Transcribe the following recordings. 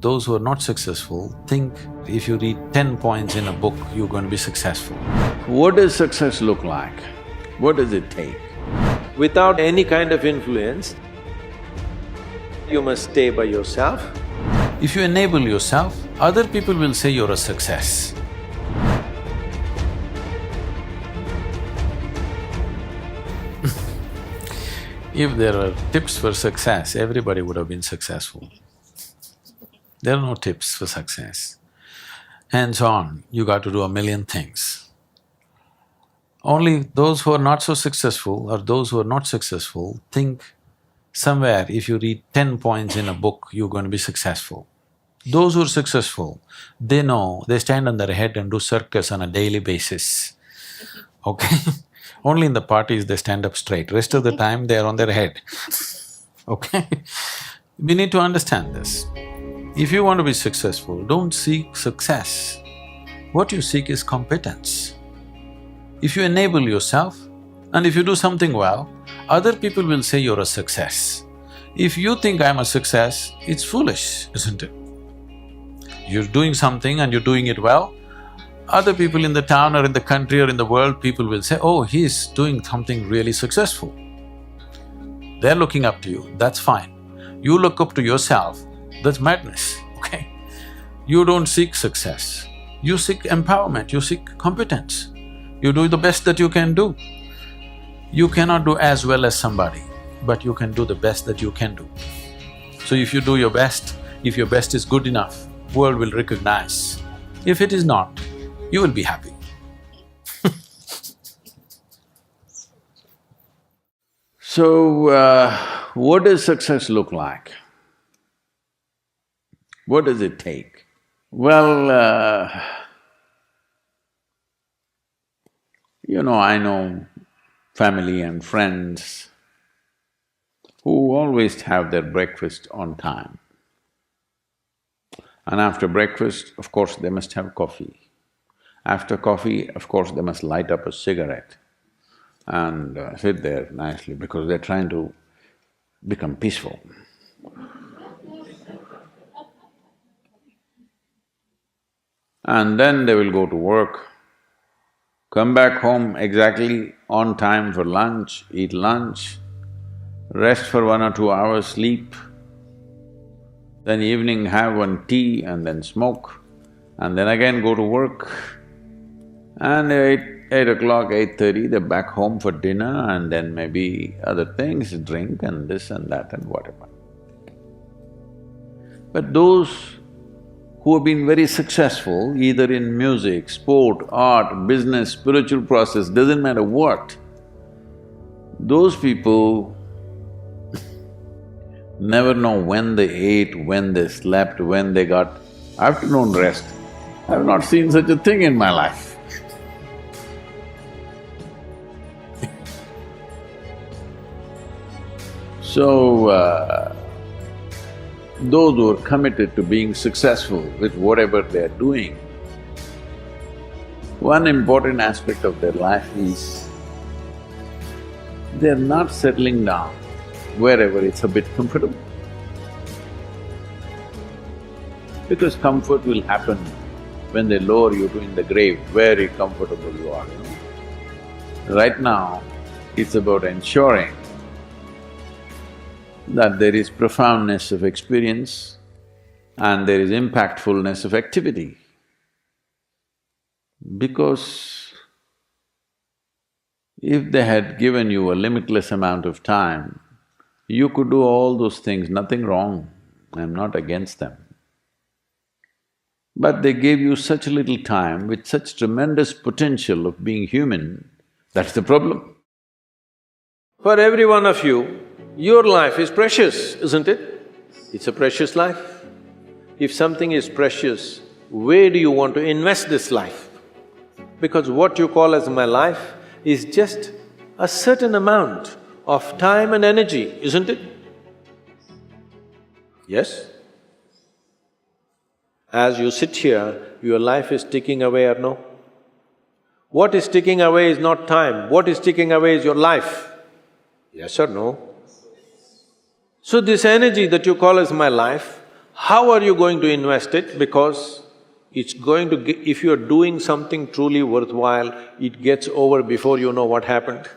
those who are not successful think if you read 10 points in a book, you're going to be successful. What does success look like? What does it take? Without any kind of influence, you must stay by yourself. If you enable yourself, other people will say you're a success. If there were tips for success, everybody would have been successful. There are no tips for success. Hands on, you got to do a million things. Only those who are not so successful or those who are not successful think somewhere if you read 10 points in a book, you're going to be successful. Those who are successful, they know, they stand on their head and do circus on a daily basis, okay? Only in the parties they stand up straight, rest of the time they are on their head, okay? We need to understand this. If you want to be successful, don't seek success. What you seek is competence. If you enable yourself and if you do something well, other people will say you're a success. If you think I'm a success, it's foolish, isn't it? You're doing something and you're doing it well, other people in the town or in the country or in the world, people will say, oh, he's doing something really successful. They're looking up to you, that's fine. You look up to yourself, that's madness, okay? You don't seek success, you seek empowerment, you seek competence. You do the best that you can do. You cannot do as well as somebody, but you can do the best that you can do. So if you do your best, if your best is good enough, world will recognize. If it is not, you will be happy. So, what does success look like? What does it take? Well, I know family and friends who always have their breakfast on time. And after breakfast, of course, they must have coffee. After coffee, of course, they must light up a cigarette and sit there nicely because they're trying to become peaceful. And then they will go to work, come back home exactly on time for lunch, eat lunch, rest for 1 or 2 hours, sleep, then evening have one tea and then smoke, and then again go to work. And 8 o'clock, 8:30, they're back home for dinner and then maybe other things, drink and this and that and whatever. But those who have been very successful, either in music, sport, art, business, spiritual process, doesn't matter what, those people never know when they ate, when they slept, when they got afternoon rest. I've not seen such a thing in my life. So, those who are committed to being successful with whatever they're doing, one important aspect of their life is they're not settling down wherever it's a bit comfortable. Because comfort will happen when they lower you to in the grave, very comfortable you are, Right now, it's about ensuring that there is profoundness of experience and there is impactfulness of activity. Because if they had given you a limitless amount of time, you could do all those things, nothing wrong, I'm not against them. But they gave you such little time with such tremendous potential of being human, that's the problem. For every one of you, your life is precious, isn't it? It's a precious life. If something is precious, where do you want to invest this life? Because what you call as my life is just a certain amount of time and energy, isn't it? Yes? As you sit here, your life is ticking away or no? What is ticking away is not time, what is ticking away is your life. Yes or no? So this energy that you call as my life, How are you going to invest it? Because it's going to if you're doing something truly worthwhile, it gets over before you know what happened.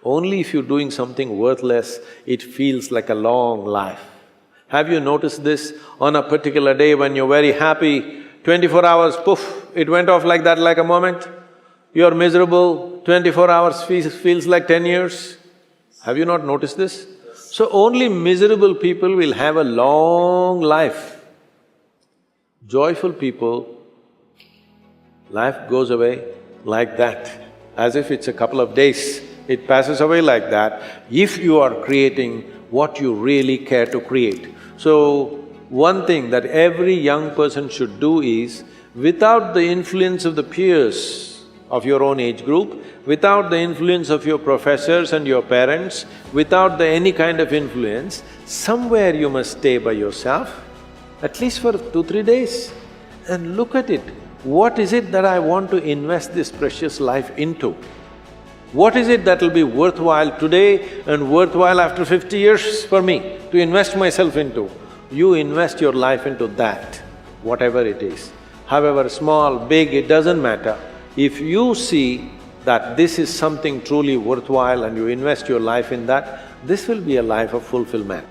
Only if you're doing something worthless, it feels like a long life. Have you noticed this? On a particular day when you're very happy, 24 hours, poof, it went off like that, like a moment. You're miserable, 24 hours feels like 10 years. Have you not noticed this? So only miserable people will have a long life. Joyful people, life goes away like that, as if it's a couple of days. It passes away like that if you are creating what you really care to create. So, one thing that every young person should do is, without the influence of the peers of your own age group, without the influence of your professors and your parents, without any kind of influence, somewhere you must stay by yourself, at least for 2-3 days, and look at it. What is it that I want to invest this precious life into? What is it that will be worthwhile today and worthwhile after 50 years for me to invest myself into? You invest your life into that, whatever it is. However small, big, it doesn't matter. If you see that this is something truly worthwhile and you invest your life in that, this will be a life of fulfillment.